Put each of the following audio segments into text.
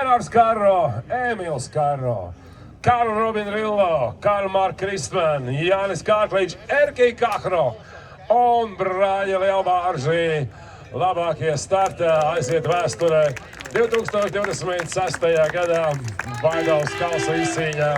Renārs Karro, Emils Karro, Karl Robin Rillo, Karl Mark Kristman, Jānis Kārklīčs, Erkī Kahro un Brāļa Lielbāržī. Labākie startā aiziet vēsturē 2026. gadā Vaidavas kausa izcīņā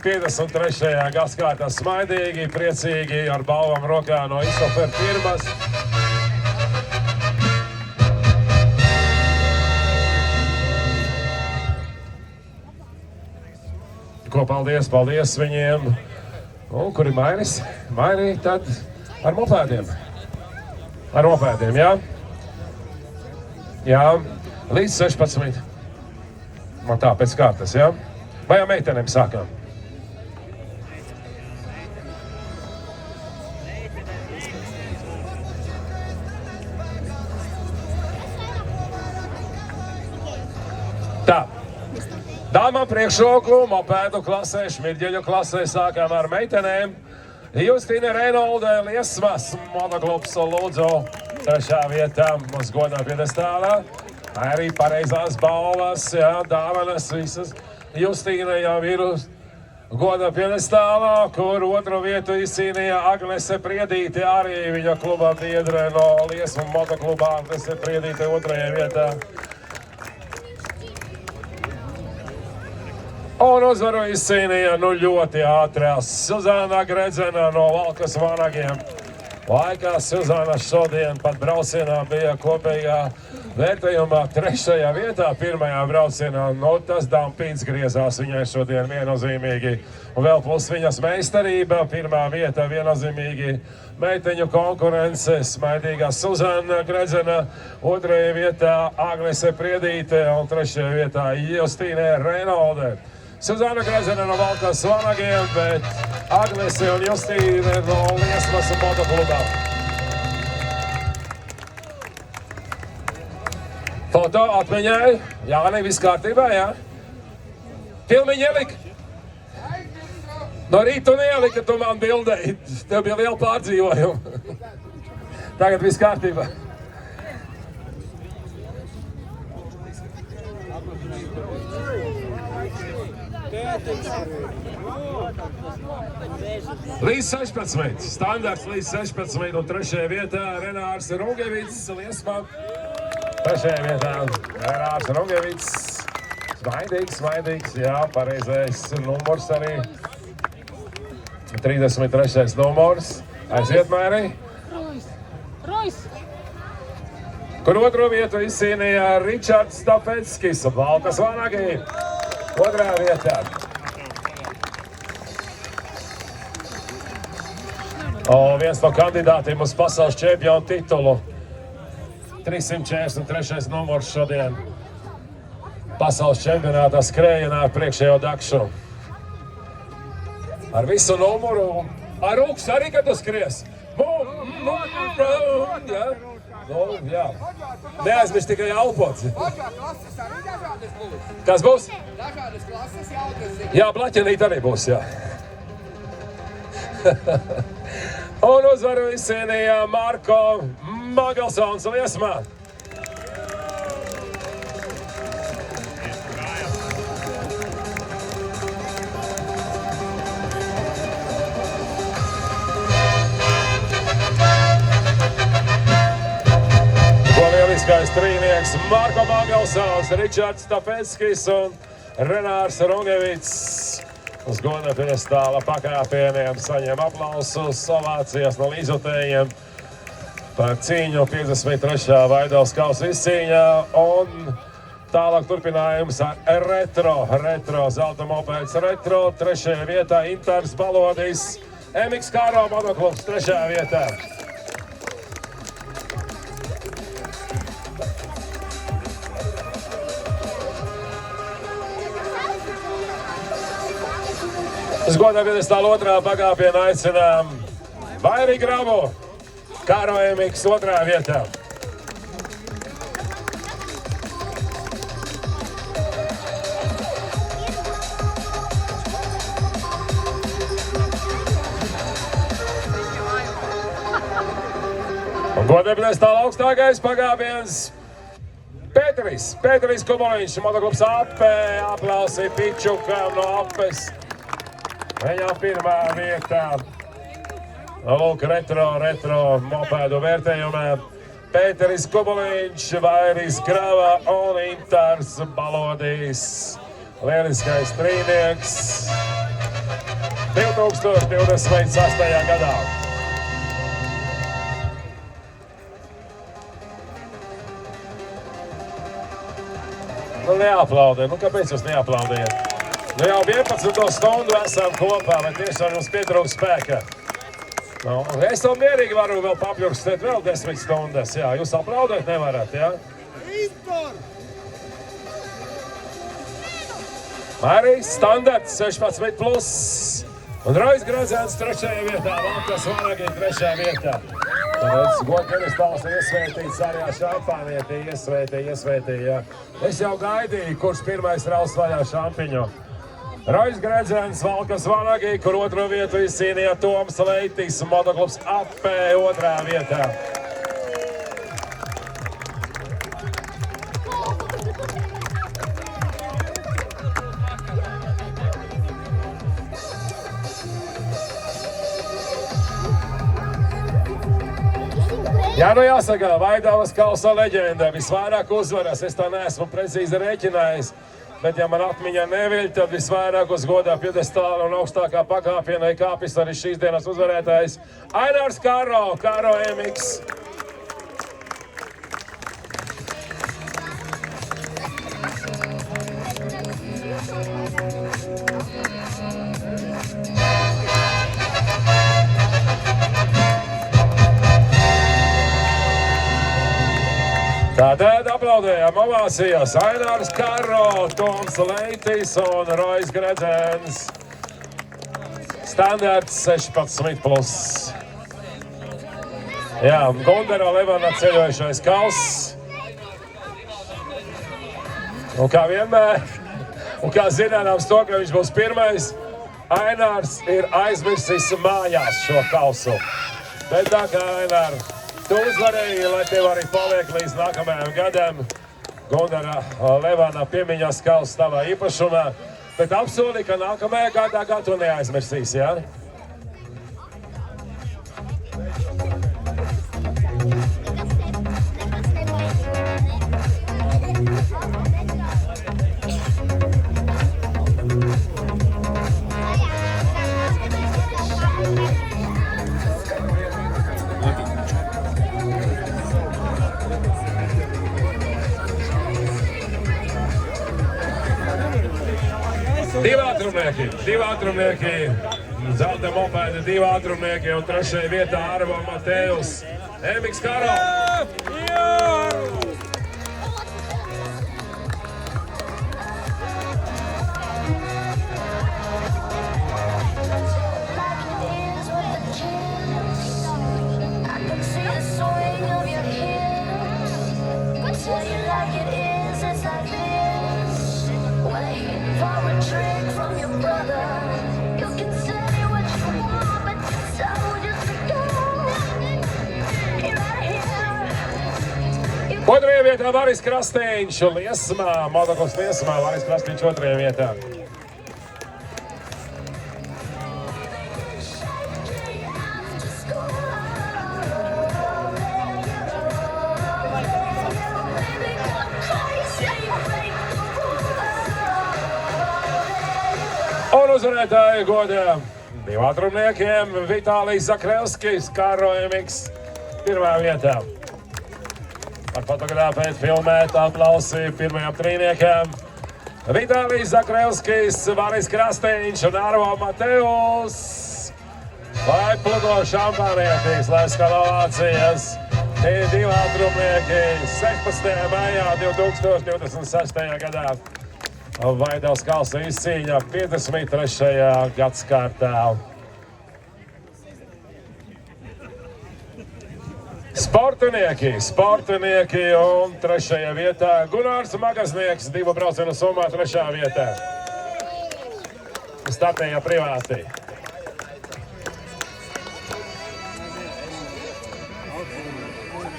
53. gaskārtā smaidīgi, priecīgi ar balvam rokā no Isofer firmas. Ko paldies viņiem. Un kur ir Mairis? Mairi tad ar mopēdiem. Ar mopēdiem, jā? Jā, līdz 16. Man tā pēc kārtas, jā? Vai jau meitenēm sākām? Tā. Dāmām priekšroku, mopēdu klasē, šmirģeļu klasē sākām ar meitenēm. Justīna Reinolde, Liesmas, monoklubs lūdzu 3. vietā mums godā piedestālā. Arī pareizās balvas, jā, dāvanas visas. Justīna jau ir godā piedestālā, kur 2. vietu izcīnīja Agnese Priedīte, arī viņa kluba biedre no Liesmu motoklubā. Agnese Priedīte 2. vietā. Un uzvaru izcīnīja ļoti ātrās Suzāna Gredzena no Valkas Vanagiem. Laikā Suzāna šodien pat braucienā bija kopējā vērtējumā 3. vietā, 1. braucienā. Tas dampīts griezās viņai šodien viennozīmīgi. Un vēl plus viņas meistarība, 1. vieta viennozīmīgi. Meiteņu konkurence, smaidīgā Suzāna Gredzena, 2. vietā Agnese Priedīte un 3. vietā Justīne Reinolde. Suzāna Gredzena no Valkas Vanagiem, bet Agnese un Justīne no Liesmas motoklubā. Foto atmiņai. Jāni, viss kārtībā, jā? Filmiņu ielika? No rīta tu neielika, tu man bildēji. Tev bija liela pārdzīvojuma. Tagad viss kārtībā. Līdz 16, standarts līdz 16 un 3. vietā Renārs Rungevits, Liesmā. 3. vietā Renārs Rungevits, smaidīgs, jā, pareizais numurs arī. 33. numurs, aiziet Mairi. Rois. Kur 2. vietu izcīnīja Ričards Stafetskis, Valkas Vanagī. 2. vietā. Viens no kandidātiem uz pasaules čempionu titulu. 343. numurs šodien. Pasaules čempionātā skrējienā ar priekšējo dakšu. Ar visu numuru. Ar rūks arī, kad tu skries. Jā. Jā. Neaizmirst tikai elpot. Kas būs? Dažādas klases jautras. Jā, blaķenīt arī būs, jā. Un uzvaru izcīnīja Marko Magelsons Liesmā. Lieliskais trīnieks Marko Magelsons, Ričards Stafetskis un Renārs Rungevits uz goda piedestāla pakāpieniem saņem aplausus, ovācijas no līdzjutējiem par cīņu 53. Vaidavas kausa izcīņā un tālāk turpinājums ar retro zelta mopēds retro. 3. vietā Intars Balodis, MX Kāro monoklubs 3. vietā. Uz godā piedestāla 2. pakāpienā aicinām Vairi Gravu, Kāro MX 2. vietā. Un godā piedestāla augstākais pakāpiens Pēteris Kuboliņš, motoklubs Ape, aplausi Pičukam no Apes. Viņam pirmā vietā. Lūk, retro mopēdu vērtējumā. Pēteris Kuboliņš, Vairis Grava un Intars Balodīs. Lieliskais trīnieks 2026. gadā. Nu, neaplaudē. Nu, kāpēc jūs neaplaudējat? Nu, jau 11 stundu esam kopā, bet tiešām jums pietrūkst spēka. Nu, es to mierīgi varu vēl papļurkstēt vēl 10 stundas. Jā, jūs aplaudēt nevarat, jā? Arī standarts 16+. Un Rojas Gradzens 3. vietā, Valkas Vanagi 3. vietā. Tāpēc godkeris tāls iesvētīts arī šampānieti, iesvētīja. Es jau gaidīju, kurš pirmais raus vaļā šampiņu. Rojas Gradzens, Valkas Vanagi, kur 2. vietu izcīnīja Toms Leitis, motoklubs Ape 2. vietā. Jā, nu jāsaka, Vaidavas Kausa leģenda visvairāk uzvaras. Es tā neesmu precīzi rēķinājis, bet ja man atmiņā neviļ, tad visvairāk uz godā piedestāla un augstākā pakāpienai kāpis arī šīs dienas uzvarētājs Ainārs Karo MX. Tātad aplaudējām ovācijas Ainārs Karo, Toms Leitis un Rojas Gradzens. Standarts 16+. Jā, Gundara Levana ceļojušais kals. Un kā vienmēr, un kā zināms to, ka viņš būs pirmais, Ainārs ir aizmirsis mājās šo kalsu. Bet tā kā Ainār, tu uzvarēji, lai tev arī paliek līdz nākamajam gadam. Gundara Levana piemiņas kals tavā īpašumā, bet apsoli, ka nākamajā gadā tu neaizmirsīsi, jā? Divi ātrumnieki, zelta mopēdi, 2 ātrumnieki un 3. vietā Arvo Matejus, MX Karo. Otrajā vietā Varis Krasteņš, Liesmā, motoklubs Liesmā, Varis Krasteņš 2. vietā. Un uzvarētāji godā 2 ātrumniekiem, Vitālijs Zakrevskis, Karo MX 1. vietā. Ar fotogrāfēt, filmēt, aplausi pirmajam trīniekam. Vitālijs Zakrevskis, Varis Krasteņš un Arvo Matejus. Lai pludo šampānietīs, lai skan ovācijas. Tie 2 ātrumnieki 16. maijā 2026. gadā. Vaidavas Kausa izcīņa 53. gadskārtā. Sportinieki un 3. vietā Gunārs Magaznieks, 2 braucienu summā 3. vietā. Startēja privāti.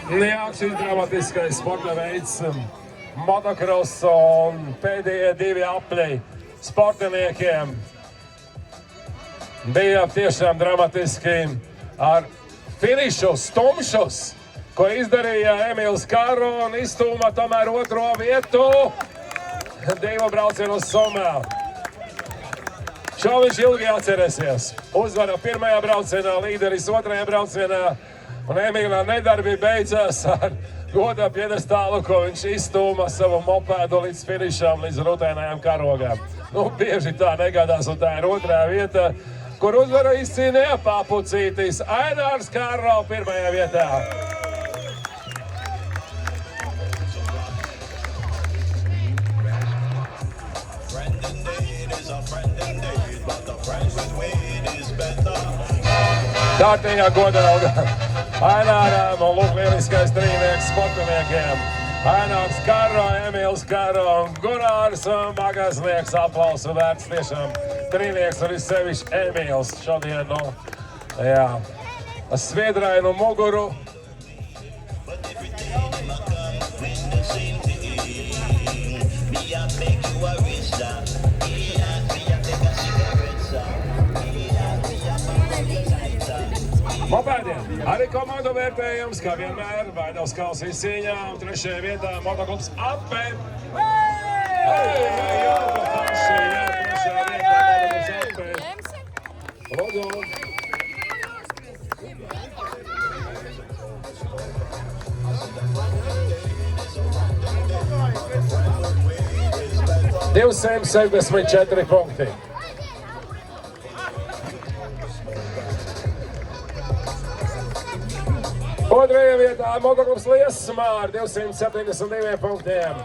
Jā, šis dramatiskais sporta veids motocross un pēdējie 2 apļi sportiniekiem. Bija tiešām dramatiski ar finišus, tumšus, ko izdarīja Emīls Karo un izstūma tomēr 2. vietu 2 braucienu uz Somā. Šo viņš ilgi atcerēsies. Uzvara 1. braucienā, līderis 2. braucienā, un Emīlā nedarbība beidzās ar goda piedestālu, ko viņš izstūma savu mopēdu līdz finišam, līdz rutēnajām karogām. Nu, bieži tā negadās, un tā ir 2. vieta, kur uzvaru izcīnīja papucītis Ainārs Karo 1. vietā. Kārtīgā goda alga Aināram un lūk lieliskais trīnieks sportiniekiem. Ainārs Karo, Emīls Karo un Gunārs Bagaznieks. Aplausu vērts tiešām trīnieks un sevišķi Emīls šodien, sviedrainu muguru. Mopēdiem arī komandu vērtējums, kā vienmēr, Vaidavs Kals izcīņā un 3. vietā motoklubs Ape. Lūdzu. $264 punkti. Otrajā vietā motoklubs Liesmā ar 272 punktiem.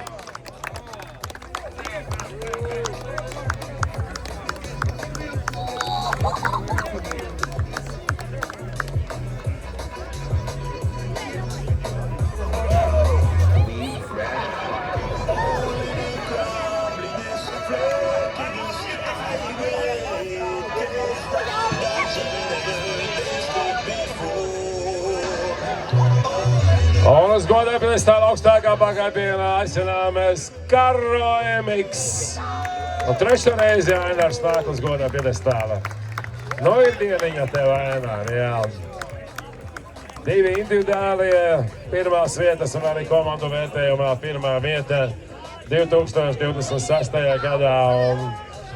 Un uz godā piedestāla augstākā pagaidienā aicināmies Karo MX. Un 3. reizi Ainārs nāk uz godā piedestāla. Nu ir dieniņa tev, Ainār, jā. 2 individuālie 1. vietas un arī komandu vērtējumā 1. vieta 2026. gadā. Un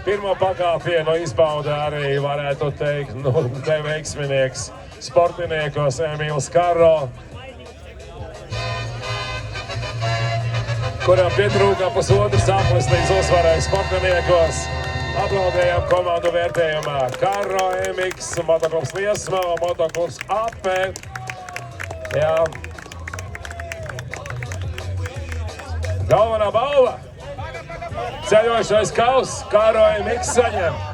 1. pakāpienu izbauda arī, varētu teikt, te veiksminieks sportiniekos Emīls Karo, kuram pietrūka pusotras aplis līdz uzvarai sportiniekos. Aplaudējām komandu vērtējumā Karo MX, motoklubs Liesmā un motoklubs Ape. Jā. Galvenā balva. Ceļošais kauss Karo MX saņem.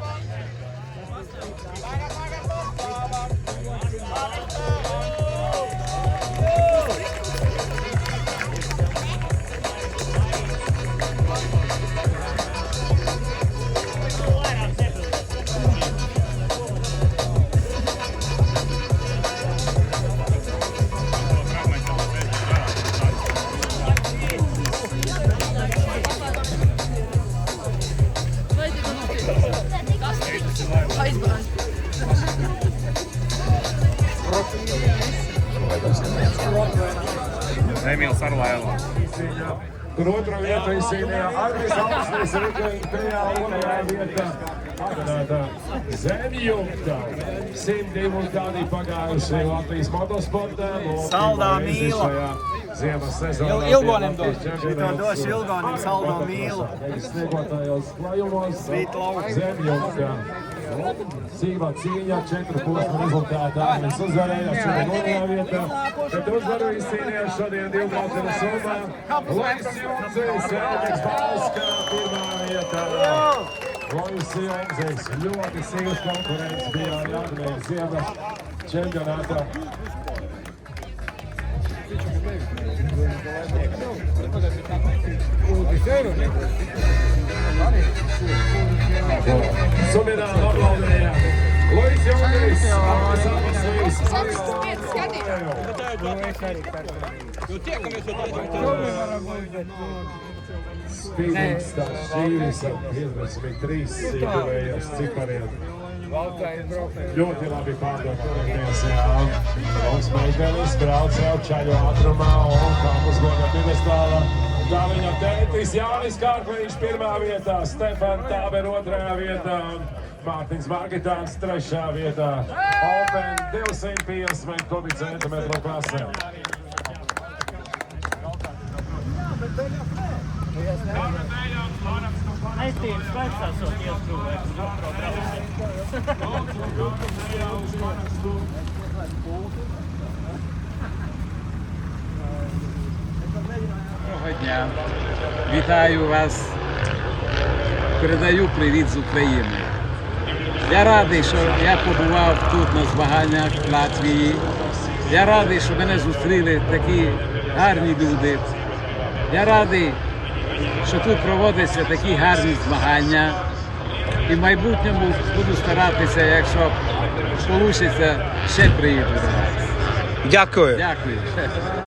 Emīls ar Lēlu. Kur 2. vietu izcīnīja Arvis Alsnis, Rikēņa 3. vietā atradāta Zemjumta. 102 tādi pagājuši Latvijas motosportā. Saldā mīla. Ziemas sezonā. Ilgonim dos. Šito došu Ilgonim saldo mīlu. Sniegotājos klājumos Zemjumta. Sīvā cīņā 4 posmu rezultātā Arvis uzvarēja šodien 2. vietā. Bet uzvaru izcīnīja šodien 2 braucienu Somā. Lois Junzīgs, Elviks Balskā 1. vietā. Lois Junzīgs, ļoti sīvas konkurents bija Jāgmējas ziemas čempionātā. Suminām aplaudējām Luis Junkeris, Alkas Alasvīrs, Spīdīgs tās šķīvis ar 53 iekavējos cipariem. Ļoti labi pārdomāties, jā. Mums Meitelis brauc jau čaļu ātrumā un kā uzgoda pidestāla. Tā viņa tētis Jānis Kārkliņš 1. vietā, Stefan Tāber 2. vietā un Mārtiņš Margitāns 3. vietā. Open 250 kubicentimetru klasē. Aiztīns vecās jau ieskrūvēs. Доброго дня. Вітаю вас. Передаю привіт з України. Я радий, що я побував тут на змаганнях в Латвії. Я радий, що мене зустріли такі гарні люди. Я радий, що тут проводяться такі гарні змагання. І в майбутньому буду старатися, якщо вийде, ще приїду до вас. Дякую. Дякую.